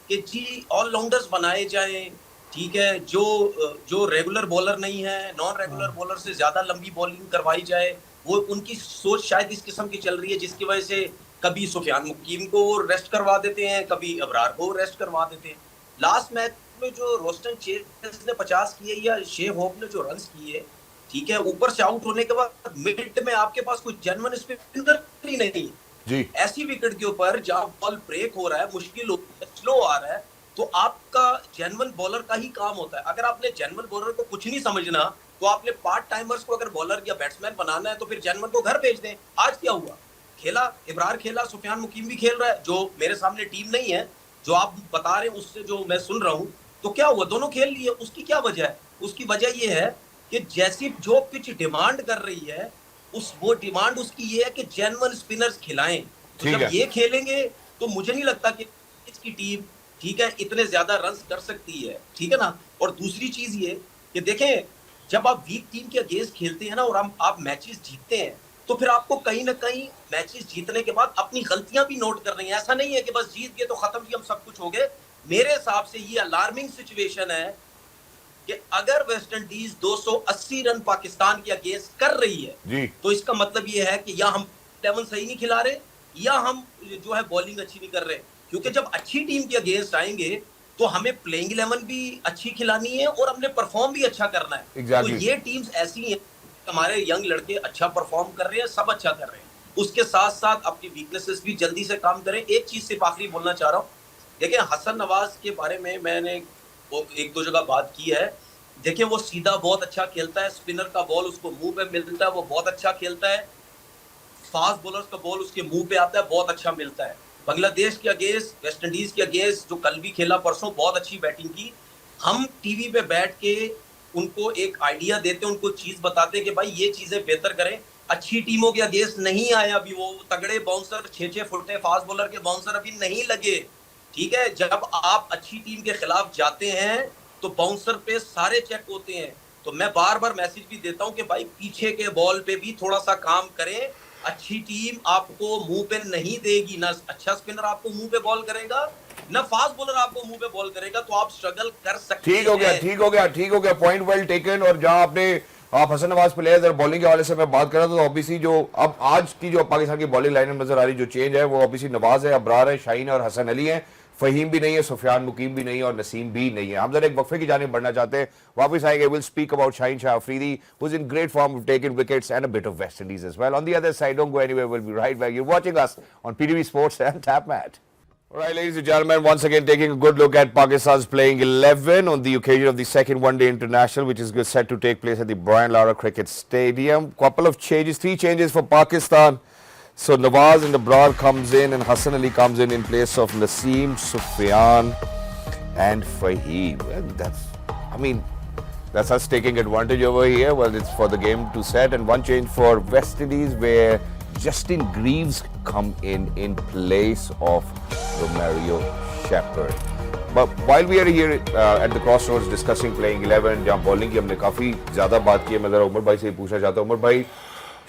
कि जी ऑलराउंडर्स बनाए जाएं। ठीक है, जो रेगुलर बॉलर नहीं है, नॉन रेगुलर बॉलर से ज्यादा लंबी बॉलिंग करवाई जाए। वो उनकी सोच शायद इस किस्म की चल रही है, जिसकी वजह से कभी सुफियान मुकीम को रेस्ट करवा देते हैं, कभी अबरार को रेस्ट करवा देते हैं। लास्ट मैच में जो रोस्टन चेस ने 50 किए या शेख होप ने जो रन्स किए, ठीक है, ऊपर से आउट होने के बाद मिड में आपके पास कोई जेन्युइन स्पिनर ही नहीं
जी।
ऐसी विकेट के ऊपर जहां बॉल ब्रेक हो रहा है, मुश्किल हो रहा है, स्लो आ रहा है, तो आपका जेन्युइन बॉलर का ही काम होता है। अगर आपने जेन्युइन बॉलर को कुछ नहीं समझना, तो आपने पार्ट टाइमर्स को अगर बॉलर या बैट्समैन बनाना है तो फिर जेन्युइन को घर भेज दें। आज क्या हुआ? खेला इब्रार, खेला सुफियान मुकीम भी खेल रहा है, जो मेरे सामने टीम नहीं है, जो आप बता रहे हैं उससे जो मैं सुन रहा हूँ, तो क्या हुआ? दोनों खेल लिए। उसकी क्या वजह है? उसकी वजह ये है कि जैसी जो पिच डिमांड कर रही है, वो डिमांड उसकी ये है कि जेन्युइन स्पिनर्स खिलाएं। तो जब ये खेलेंगे तो मुझे नहीं लगता कि इसकी टीम, ठीक है, इतने ज्यादा रन्स कर सकती है, ठीक है ना। और दूसरी चीज ये कि देखें, जब आप वीक टीम के अगेंस्ट खेलते हैं ना और आप मैचेस जीतते हैं, तो फिर आपको कहीं ना कहीं मैचेस जीतने के बाद अपनी गलतियां भी नोट करनी है। ऐसा नहीं है कि बस जीत गए तो खत्म जी, हम सब कुछ हो गए। मेरे हिसाब से ये अलार्मिंग सिचुएशन है कि अगर वेस्ट इंडीज 280 रन पाकिस्तान के अगेंस्ट कर रही है
जी,
तो इसका मतलब ये है कि या हम 11 सही नहीं खिला रहे, या हम जो है बॉलिंग अच्छी नहीं कर रहे। क्योंकि जब अच्छी टीम के अगेंस्ट आएंगे तो हमें प्लेइंग 11 भी अच्छी खिलानी है और हमने परफॉर्म भी अच्छा करना है।
Exactly.
तो ये टीम्स ऐसी हैं, हमारे यंग लड़के अच्छा परफॉर्म कर रहे हैं, सब अच्छा कर रहे हैं, उसके साथ साथ अपनी वीकनेसेस भी जल्दी से काम करें। एक चीज सिर्फ आखिरी बोलना चाह रहा हूँ, देखिए हसन नवाज के बारे में मैंने एक दो जगह बात की है। देखिए वो सीधा बहुत अच्छा खेलता है, स्पिनर का बॉल उसको मुंह पे मिलता है, वो बहुत अच्छा खेलता है। फास्ट बॉलर्स का बॉल उसके मुंह पे आता है, बहुत अच्छा मिलता है। बांग्लादेश के अगेंस्ट, वेस्ट इंडीज के अगेंस्ट जो कल भी खेला, परसों बहुत अच्छी बैटिंग की। हम टीवी पे बैठ के उनको एक आइडिया देते हैं, उनको चीज बताते हैं कि भाई ये चीजें बेहतर करें। अच्छी टीमों के अगेंस्ट नहीं आया अभी, वो तगड़े बाउंसर 6-6 फुटे फास्ट बॉलर के बाउंसर अभी नहीं लगे, ठीक है। जब आप अच्छी टीम के खिलाफ जाते हैं तो बाउंसर पे सारे चेक होते हैं। तो मैं बार बार मैसेज भी देता हूं कि भाई पीछे के बॉल पे भी थोड़ा सा काम करें। अच्छी टीम आपको मुंह पे नहीं देगी, ना अच्छा स्पिनर आपको मुंह पे बॉल करेगा, ना फास्ट बॉलर आपको मुंह पे बॉल करेगा, तो आप स्ट्रगल कर सकते हैं।
ठीक हो गया, पॉइंट वेल टेकन। और जहां आपने आप हसन नवाज प्लेयर्स और बॉलिंग के हवाले से मैं बात कर रहा था, तो ऑब्वियसली जो अब आज की जो पाकिस्तान की बॉलिंग लाइनअप नजर आ रही, जो चेंज है वो ऑब्वियसली नवाज है, अबरार है, शाहीन है और हसन अली है। फहीम भी नहीं है, सुफियान मुकीम भी नहीं है और नसीम भी नहीं है। हम जरा एक वक्फे की जानिब बढ़ना चाहते हैं, वापस आएंगे। Will speak about Shaheen Shah Afridi, who's in great form of taking wickets and a bit of West Indies as well. On the other side, don't go anywhere, we'll be right back. You're watching us on PTV Sports and TapMat. All right, ladies and gentlemen, once again taking a good look at Pakistan's playing 11 on the occasion of the second one-day international, which is set to take place at the Brian Lara Cricket Stadium. Couple of changes, 3 changes for Pakistan. So Nawaz and Abrar comes in and Hassan Ali comes in place of Naseem, Sufyan and Fahim. Well, that's us taking advantage over here. Well, it's for the game to set. And one change for West Indies where Justin Greaves come in place of Romario Shepherd. But while we are here at the crossroads discussing playing 11, जहाँ bowling की हमने काफ़ी ज़्यादा बात की है, मैं ज़रा उमर भाई से पूछना चाहता हूँ। उमर भाई,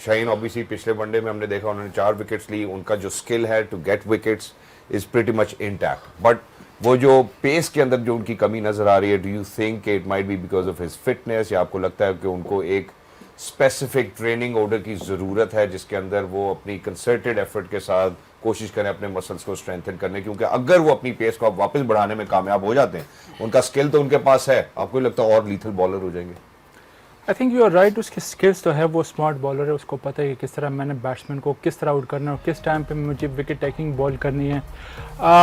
शाहीन ऑब्वियसली पिछले वनडे में हमने देखा उन्होंने 4 विकेट्स ली, उनका जो स्किल है to get wickets is pretty much intact, but वो जो पेस के अंदर जो उनकी कमी नजर आ रही है, do you think it might be because of his fitness, या आपको लगता है कि उनको एक स्पेसिफिक ट्रेनिंग ऑर्डर की ज़रूरत है जिसके अंदर वो अपनी कंसर्टेड एफर्ट के साथ कोशिश करें अपने मसल्स को स्ट्रेंथन करने? क्योंकि अगर वो अपनी पेस को आप वापस बढ़ाने में कामयाब हो जाते हैं, उनका स्किल तो उनके पास है, आपको लगता है और लीथल बॉलर हो जाएंगे?
I think you are right, उसकी स्किल्स तो है, वो स्मार्ट बॉलर है, उसको पता है कि किस तरह मैंने बैट्समैन को किस तरह आउट करना है और किस टाइम पे मुझे विकेट टेकिंग बॉल करनी है।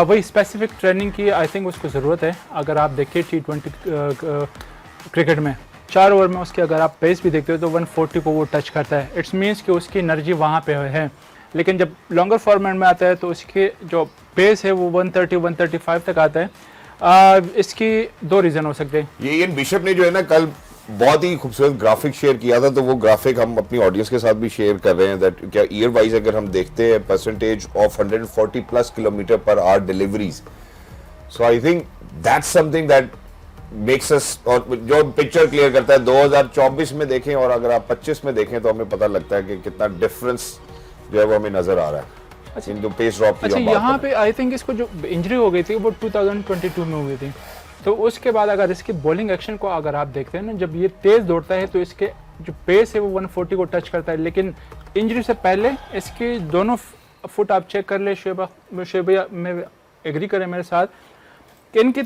वही स्पेसिफिक ट्रेनिंग की आई थिंक उसको ज़रूरत है। अगर आप देखिए T20 क्रिकेट में 4 ओवर में उसके अगर आप पेस भी देखते हो तो 140 को वो टच करता है। इट्स मीन्स कि उसकी एनर्जी वहाँ पे है, लेकिन जब लॉन्गर फॉर्मेट में आता है तो उसके जो पेस है वो 130-135 तक आता है। इसकी 2 रीज़न हो सकते हैं।
ये इयन बिशप ने जो है ना कल बहुत ही खूबसूरत ग्राफिक शेयर किया था, तो वो ग्राफिक हम अपनी ऑडियंस के साथ भी शेयर कर रहे हैं। दैट क्या ईयर वाइज अगर हम देखते हैं percentage of 140 plus kilometre per hour deliveries, so I think that's something that makes us, और जो पिक्चर क्लियर करता है 2024 में देखें और अगर आप 25 में देखें तो हमें पता लगता है कि कितना डिफरेंस जो है वो हमें नजर आ रहा है।
अच्छा,
इन पेस ड्रॉप की
अच्छा
जो बात
यहाँ
कर
पे आई थिंक इसको जो इंजरी हो गई थी वो 2022 में हुई थी, तो उसके बाद अगर इसकी बॉलिंग एक्शन को अगर आप देखते हैं ना, जब ये तेज़ दौड़ता है तो इसके जो पेस है वो 140 को टच करता है, लेकिन इंजरी से पहले इसके दोनों फुट आप चेक कर ले, शोएब में एग्री करें मेरे साथ कि इनके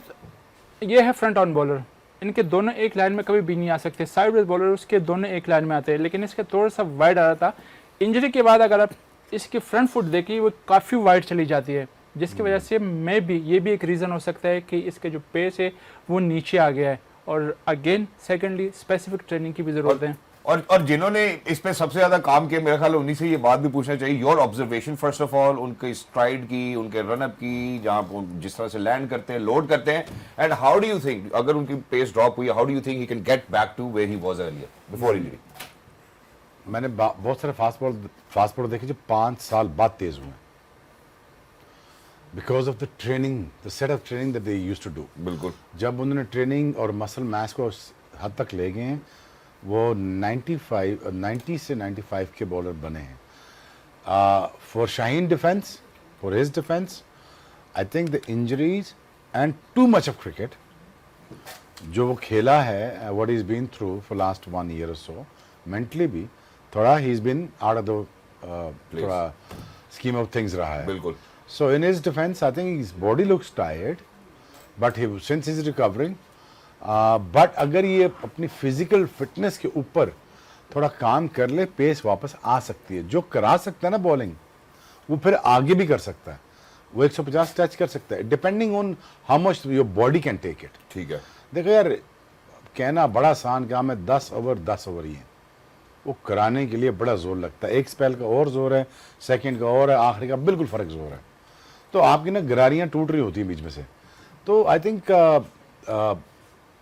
ये है फ्रंट ऑन बॉलर, इनके दोनों एक लाइन में कभी भी नहीं आ सकते। साइडवेज बॉलर उसके दोनों एक लाइन में आते हैं, लेकिन इसके थोड़ा सा वाइड आ रहा था। इंजरी के बाद अगर आप इसकी फ्रंट फुट देखिए वो काफ़ी वाइड चली जाती है, जिसकी वजह से मे भी ये भी एक रीज़न हो सकता है कि इसके जो पेस है वो नीचे आ गया है। और अगेन सेकेंडली स्पेसिफिक ट्रेनिंग की भी ज़रूरत है।
और जिन्होंने इस पे सबसे ज्यादा काम किया, मेरे ख्याल उन्हीं से ये बात भी पूछना चाहिए। Your observation first of all, उनके स्ट्राइड की, उनके रनअप की, जहां वो जिस तरह से लैंड करते हैं, लोड करते हैं, and how do you think अगर उनकी पेस ड्रॉप हुई, how do you think he can get back to where he was earlier before injury?
मैंने बहुत सारे फास्ट बॉलर देखे जो 5 साल बाद तेज हुए, because of the training, the set of training that they used to do.
बिल्कुल,
जब उन्होंने ट्रेनिंग और मसल मैच को उस हद तक ले गए हैं, वो 90 से 95 के बॉलर बने हैं। For Shaheen defence, for his defence, I think the injuries and too much of cricket जो वो खेला है, what is been through for last 1 year और सो, मेंटली भी थोड़ा he is been out of the थोड़ा स्कीम ऑफ थिंग्स रहा है।
बिल्कुल।
So in his defense, I think his body looks tired, but since he's recovering, but अगर ये अपनी फिजिकल फिटनेस के ऊपर थोड़ा काम कर ले, पेस वापस आ सकती है। जो करा सकता है ना बॉलिंग, वो फिर आगे भी कर सकता है, वो 150 टच कर सकता है, depending on how much your body can take it.
ठीक है।
देखो यार, कहना बड़ा आसान काम है, 10 ओवर ही है, वो कराने के लिए बड़ा जोर लगता है। एक स्पेल का और जोर है, सेकंड का और है, आखिरी का बिल्कुल फर्क जोर है, तो आपकी ना गरारियाँ टूट रही होती हैं बीच में से। तो आई थिंक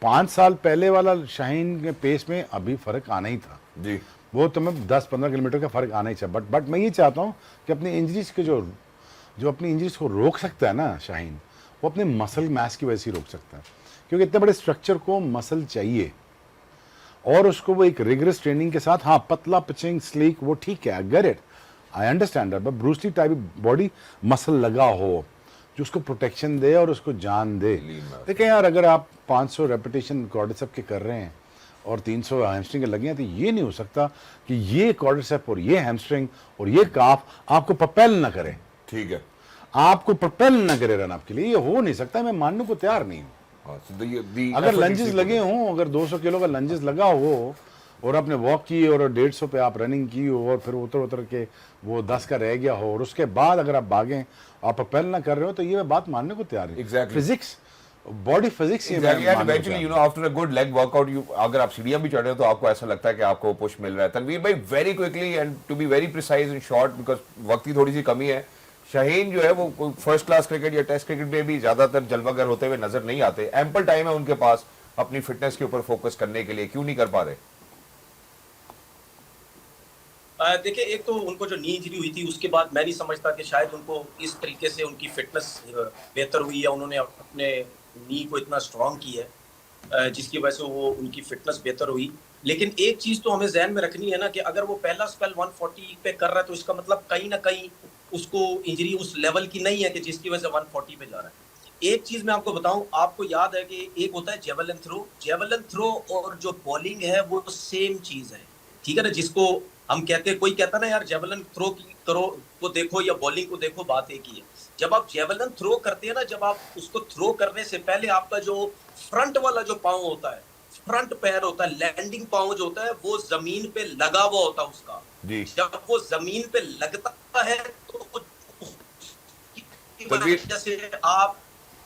5 साल पहले वाला शाहीन के पेस में अभी फ़र्क आना ही था
जी,
वो तो मैं 10-15 किलोमीटर का फ़र्क आना ही चाहिए। बट मैं ये चाहता हूँ कि अपनी इंजरीज के जो अपनी इंजरीज को रोक सकता है ना शाहीन, वो अपने मसल मैस की वजह से रोक सकता है, क्योंकि इतने बड़े स्ट्रक्चर को मसल चाहिए, और उसको वो एक रिगरस ट्रेनिंग के साथ, हाँ पतला पिचिंग स्लीक वो ठीक है, I get it, I understand that, but Bruce Lee type body muscle लगा हो जो उसको प्रोटेक्शन दे और उसको जान दे। देखें यार, अगर आप 500 रेपिटेशन क्वाड्रिसेप के कर रहे हैं और 300 हैमस्ट्रिंग के लगे हैं, तो ये नहीं हो सकता कि ये क्वाड्रिसेप और ये हैमस्ट्रिंग और ये काफ आपको प्रोपेल ना करे।
ठीक है,
आपको प्रोपेल ना करे रन आपके लिए, ये हो नहीं सकता, मैं मानने को तैयार नहीं हूँ। अगर लंजेस लगे हों, अगर 200 किलो का लंजेस लगा हो और आपने वॉक की और 150 पे आप रनिंग की हो और फिर उतर के वो 10 का रह गया हो और उसके बाद अगर आप भागें, आप प्रोपेल ना कर रहे हो, तो ये मैं बात मानने को तैयार है।
Exactly.
Physics, body physics,
eventually you know after a good leg workout, you अगर आप सीढ़ियां भी चढ़ रहे हो तो आपको ऐसा लगता है कि आपको पुश मिल रहा है। तनवीर भाई, very quickly and to be very precise in short, because वक्त की थोड़ी सी कमी है, शाहीन जो है वो फर्स्ट क्लास क्रिकेट या टेस्ट क्रिकेट में भी ज्यादातर जलवागर होते हुए नजर नहीं आते। एम्पल टाइम है उनके पास अपनी फिटनेस के ऊपर फोकस करने के लिए, क्यों नहीं कर पा रहे?
देखिए, एक तो उनको जो नी इंजरी हुई थी उसके बाद मैं नहीं समझता कि शायद उनको इस तरीके से उनकी फिटनेस बेहतर हुई या उन्होंने अपने नी को इतना स्ट्रॉन्ग किया है जिसकी वजह से वो उनकी फिटनेस बेहतर हुई। लेकिन एक चीज़ तो हमें जहन में रखनी है ना कि अगर वो पहला स्पेल 140 पे कर रहा है तो इसका मतलब कहीं ना कहीं उसको इंजरी उस लेवल की नहीं है कि जिसकी वजह से 140 पे जा रहा है। एक चीज़ मैं आपको बताऊं, आपको याद है कि एक होता है जेवलिन थ्रो और जो बॉलिंग है वो सेम चीज़ है, ठीक है ना। जिसको हम कहते हैं, कोई कहता ना यार जेवलिन थ्रो करो तो देखो या बॉलिंग को देखो, बात एक ही है। जब आप जेवलिन थ्रो करते हैं ना, जब आप उसको थ्रो करने से पहले आपका जो फ्रंट वाला जो पाँव होता है, फ्रंट पैर होता है, लैंडिंग पाँव जो होता है वो जमीन पे लगा हुआ होता है उसका।
जी
जब वो जमीन पे लगता है तो उसकी वजह से आप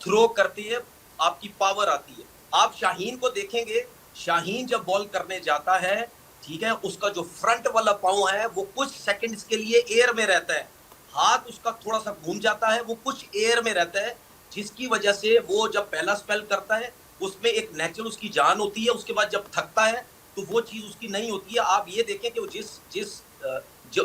थ्रो करती है, आपकी पावर आती है। आप शाहीन को देखेंगे, शाहीन जब बॉल करने जाता है, ठीक है, उसका जो फ्रंट वाला पाँव है वो कुछ सेकंड्स के लिए एयर में रहता है, हाथ उसका थोड़ा सा घूम जाता है, वो कुछ एयर में रहता है, जिसकी वजह से वो जब पहला स्पेल करता है उसमें एक नेचुरल उसकी जान होती है, उसके बाद जब थकता है तो वो चीज उसकी नहीं होती है। आप ये देखें कि वो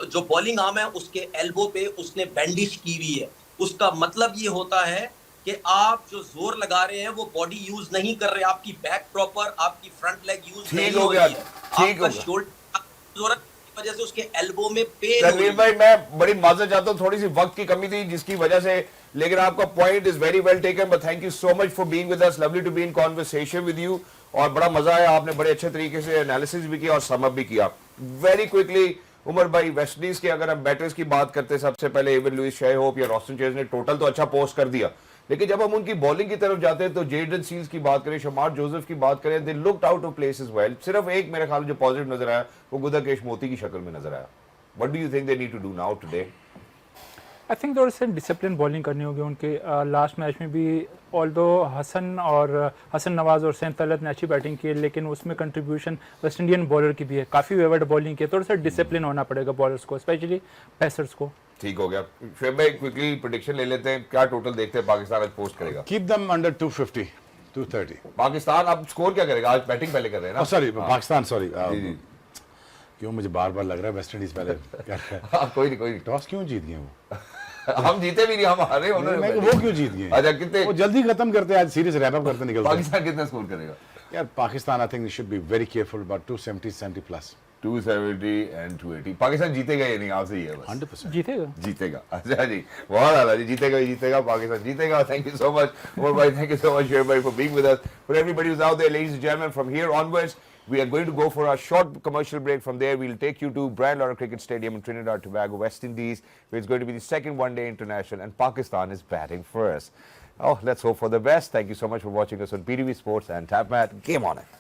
जो बॉलिंग आर्म है उसके एल्बो पे उसने बैंडिश की हुई है, उसका मतलब ये होता है कि आप जो जोर लगा रहे हैं वो बॉडी यूज नहीं कर रहे, आपकी बैक प्रॉपर, आपकी फ्रंट लेग यूज नहीं हो रही है,
ठीक हो
आपका शोल्डर की वजह से उसके एल्बो में पेन हो रही
तनवीर
है।
भाई, मैं बड़ी माजरत चाहता हूँ, थोड़ी सी वक्त की कमी थी जिसकी वजह से, लेकिन आपका point is very well taken. But thank you so much for being with us, lovely to be in conversation with you, और बड़ा मजा आया, आपने बड़े अच्छे तरीके से एनालिसिस भी किया और समअप भी किया। वेरी क्विकली उमर भाई, वेस्ट इंडीज के अगर हम बैटर्स की बात करते हैं, सबसे पहले एवन लुइस, शाय होप या रॉस्टन चेज ने टोटल तो अच्छा पोस्ट कर दिया, लेकिन जब हम उनकी बॉलिंग की तरफ जाते हैं तो जेडन सील्स की बात करें, शमार जोसेफ की बात करें, they looked out of place as well. सिर्फ एक मेरे ख्याल में जो पॉजिटिव नजर आया वो गुदाकेश मोती की शक्ल में नजर आया। What do you think they need to do now today?
I think थोड़ा सा डिसिप्लिन बॉलिंग करनी होगी उनके। लास्ट मैच में भी ऑल्दो हसन नवाज और सैम तलत ने अच्छी बैटिंग की, लेकिन उसमें कंट्रीब्यूशन वेस्ट इंडियन बॉलर की भी है, काफ़ी वेवर्ड बॉलिंग की है। थोड़ा सा डिसिप्लिन होना पड़ेगा बॉलर्स को, स्पेशली पेसर्स को।
ठीक हो गया। शुएब भाई क्विकली प्रेडिक्शन ले लेते हैं, क्या टोटल देखते हैं पाकिस्तान आज पोस्ट करेगा?
Keep them under 250 230।
पाकिस्तान अब स्कोर क्या करेगा? आज बैटिंग पहले कर रहे हैं ना?
सॉरी पाकिस्तान, सॉरी
जी जी
क्यों मुझे बार बार लग रहा है वेस्ट इंडीज पहले क्या
हाँ, कोई नहीं
टॉस क्यों जीत गए वो?
हम जीते भी नहीं, हम हारे।
मैं वो क्यों जीत गए?
अच्छा कितने?
वो जल्दी खत्म करते हैं, आज सीरीज रैप अप करते निकलते हैं।
पाकिस्तान कितना स्कोर करेगा?
यार Pakistan I think should be very careful, about 270 plus.
270 and 280। Pakistan जीतेगा या नहीं? आपसे ही है बस।
100%
जीतेगा।
जीतेगा। अच्छा जी, बहुत आला जी, जीतेगा ही जीतेगा, पाकिस्तान जीतेगा। Thank you so much Umar भाई, thank you so much Shoaib भाई for being with us. For everybody who's out there, ladies and gentlemen, from here onwards we are going to go for a short commercial break. From there we'll take you to Brian Lara Cricket Stadium in Trinidad Tobago, West Indies, where it's going to be the second one-day international and Pakistan is batting first. Oh, let's hope for the best. Thank you so much for watching us on PTV Sports and TapMat. Game on it.